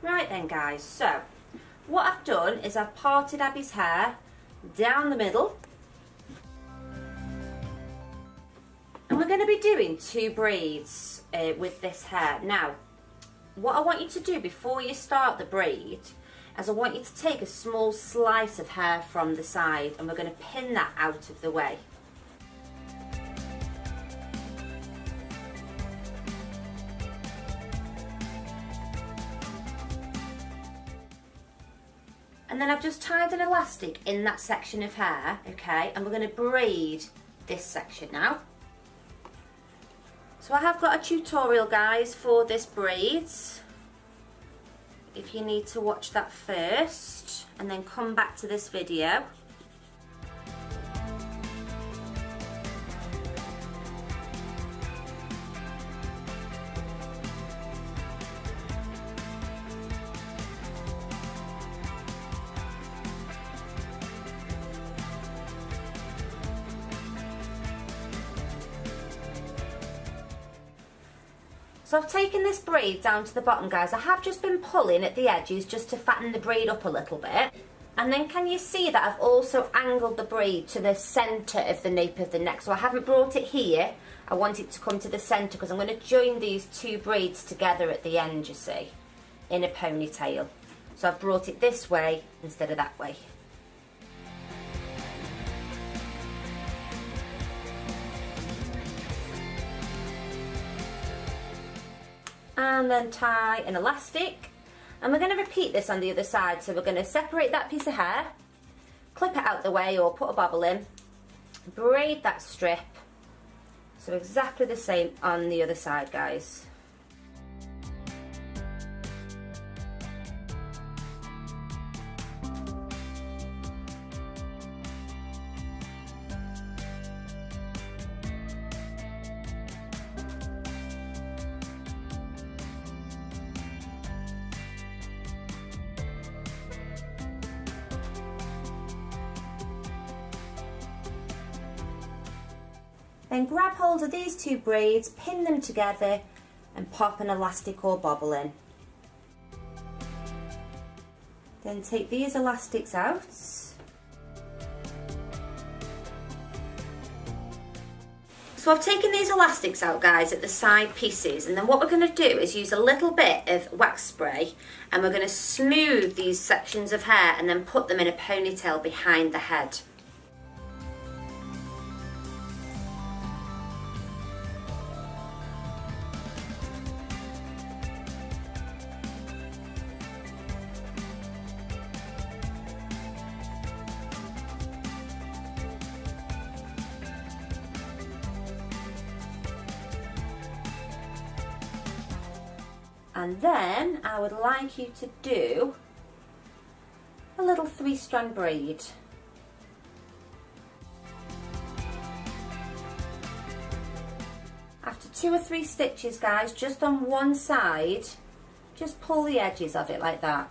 Right then guys, so what I've done is I've parted Abby's hair down the middle. And we're going to be doing 2 braids with this hair. Now, what I want you to do before you start the braid is I want you to take a small slice of hair from the side and we're going to pin that out of the way. And then I've just tied an elastic in that section of hair, okay, and we're going to braid this section now. So I have got a tutorial, guys, for this braids. If you need to watch that first and then come back to this video. So I've taken this braid down to the bottom, guys. I have just been pulling at the edges just to fatten the braid up a little bit. And then can you see that I've also angled the braid to the centre of the nape of the neck. So I haven't brought it here. I want it to come to the centre because I'm going to join these 2 braids together at the end, you see, in a ponytail. So I've brought it this way instead of that way. And then tie an elastic, and we're going to repeat this on the other side. So we're going to separate that piece of hair, clip it out the way or put a bobble in, braid that strip. So exactly the same on the other side, guys. Then grab hold of these 2 braids, pin them together and pop an elastic or bobble in. Then take these elastics out. So I've taken these elastics out, guys, at the side pieces, and then what we're going to do is use a little bit of wax spray and we're going to smooth these sections of hair and then put them in a ponytail behind the head. And then I would like you to do a little 3-strand braid. After 2 or 3 stitches, guys, just on one side, just pull the edges of it like that.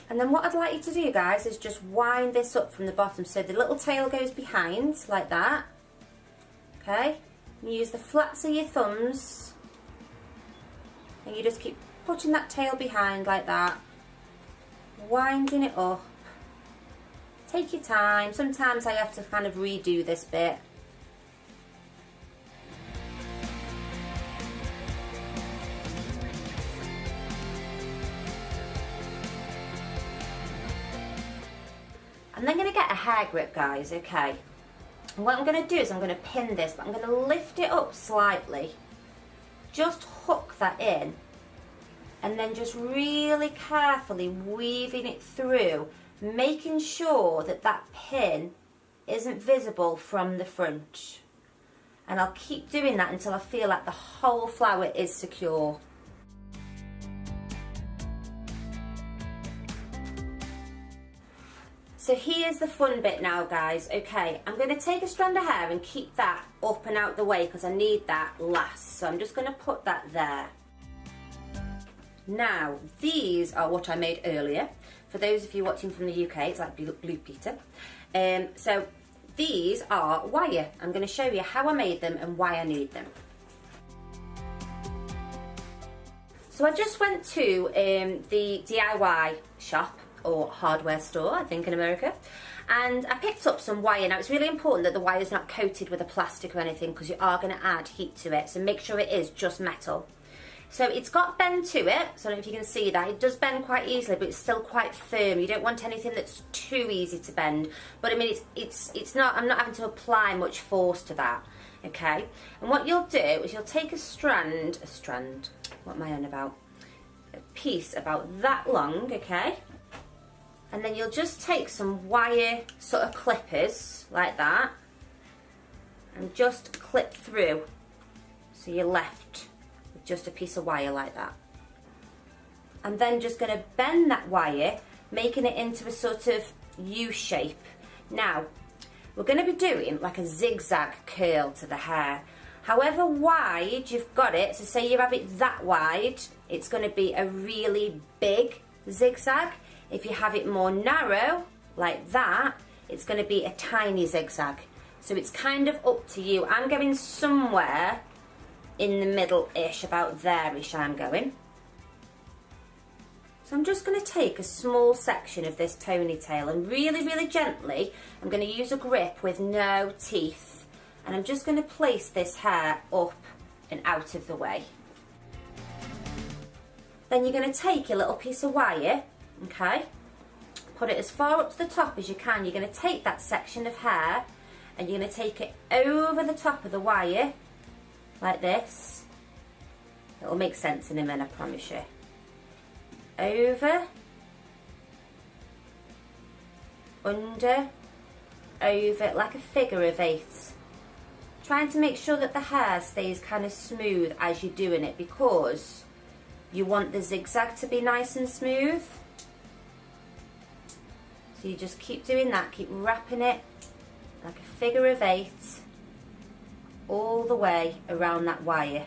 And then what I'd like you to do, guys, is just wind this up from the bottom so the little tail goes behind like that. Okay? And you use the flats of your thumbs and you just keep putting that tail behind like that, winding it up. Take your time. Sometimes I have to kind of redo this bit. I'm then going to get a hair grip, guys, okay? And what I'm going to do is I'm going to pin this, but I'm going to lift it up slightly. Just hook that in. And then just really carefully weaving it through, making sure that that pin isn't visible from the front. And I'll keep doing that until I feel like the whole flower is secure. So here's the fun bit now, guys. Okay, I'm going to take a strand of hair and keep that up and out the way because I need that last. So I'm just going to put that there. Now, these are what I made earlier. For those of you watching from the UK, it's like Blue Peter. So these are wire. I'm going to show you how I made them and why I need them. So I just went to the DIY shop, or hardware store, I think in America, and I picked up some wire. Now it's really important that the wire is not coated with a plastic or anything, because you are going to add heat to it, so make sure it is just metal. So it's got bend to it, so I don't know if you can see that. It does bend quite easily, but it's still quite firm. You don't want anything that's too easy to bend. But I mean, it's not, I'm not having to apply much force to that, okay? And what you'll do is you'll take a strand, what am I on about? A piece about that long, okay? And then you'll just take some wire sort of clippers, like that, and just clip through. So you're left just a piece of wire like that. I'm then just going to bend that wire, making it into a sort of U shape. Now, we're going to be doing like a zigzag curl to the hair. However wide you've got it, so say you have it that wide, it's going to be a really big zigzag. If you have it more narrow, like that, it's going to be a tiny zigzag. So it's kind of up to you. I'm going somewhere in the middle-ish, about there-ish I'm going. So I'm just going to take a small section of this ponytail and really, really gently, I'm going to use a grip with no teeth, and I'm just going to place this hair up and out of the way. Then you're going to take your little piece of wire, okay, put it as far up to the top as you can. You're going to take that section of hair and you're going to take it over the top of the wire, like this. It'll make sense in a minute, I promise you. Over, under, over, like a figure of 8. Trying to make sure that the hair stays kind of smooth as you're doing it, because you want the zigzag to be nice and smooth. So you just keep doing that, keep wrapping it like a figure of 8 all the way around that wire.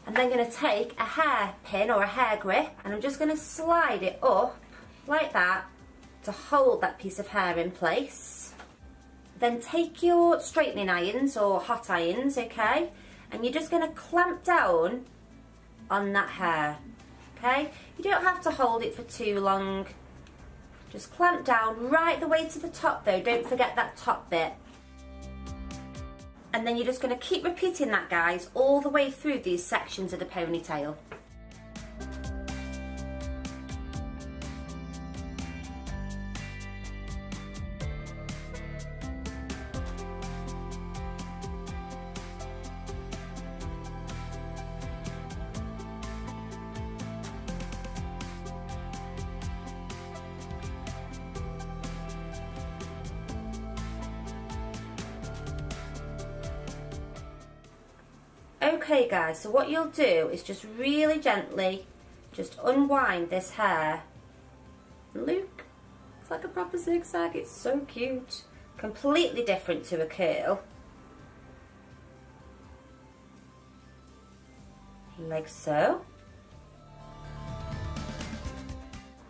I'm then going to take a hairpin or a hair grip, and I'm just going to slide it up like that to hold that piece of hair in place. Then take your straightening irons or hot irons, okay, and you're just going to clamp down on that hair, okay? You don't have to hold it for too long. Just clamp down right the way to the top though, don't forget that top bit. And then you're just going to keep repeating that, guys, all the way through these sections of the ponytail. Okay guys, so what you'll do is just really gently just unwind this hair. Look, it's like a proper zigzag, it's so cute. Completely different to a curl. Like so.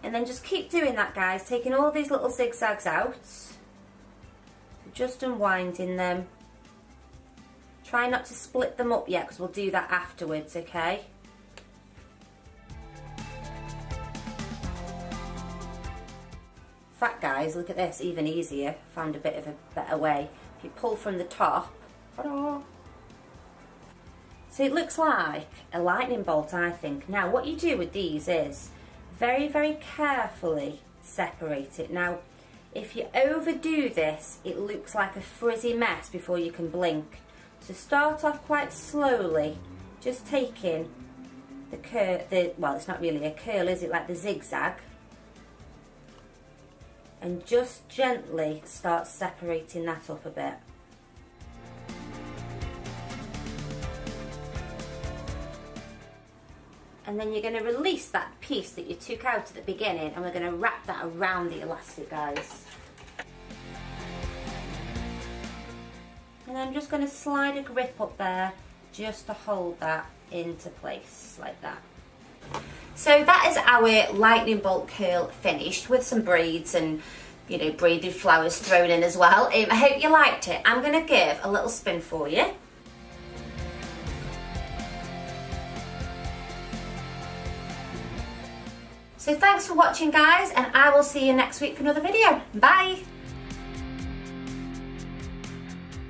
And then just keep doing that, guys, taking all these little zigzags out. Just unwinding them. Try not to split them up yet, because we'll do that afterwards, okay? In fact, guys, look at this, even easier. Found a bit of a better way. If you pull from the top, ta-da! So it looks like a lightning bolt, I think. Now, what you do with these is very, very carefully separate it. Now, if you overdo this, it looks like a frizzy mess before you can blink. So start off quite slowly, just taking the curl, well, it's not really a curl, is it, like the zigzag, and just gently start separating that up a bit. And then you're going to release that piece that you took out at the beginning, and we're going to wrap that around the elastic, guys. And I'm just going to slide a grip up there just to hold that into place like that. So that is our lightning bolt curl finished with some braids and, you know, braided flowers thrown in as well. I hope you liked it. I'm going to give a little spin for you. So thanks for watching, guys, and I will see you next week for another video. Bye!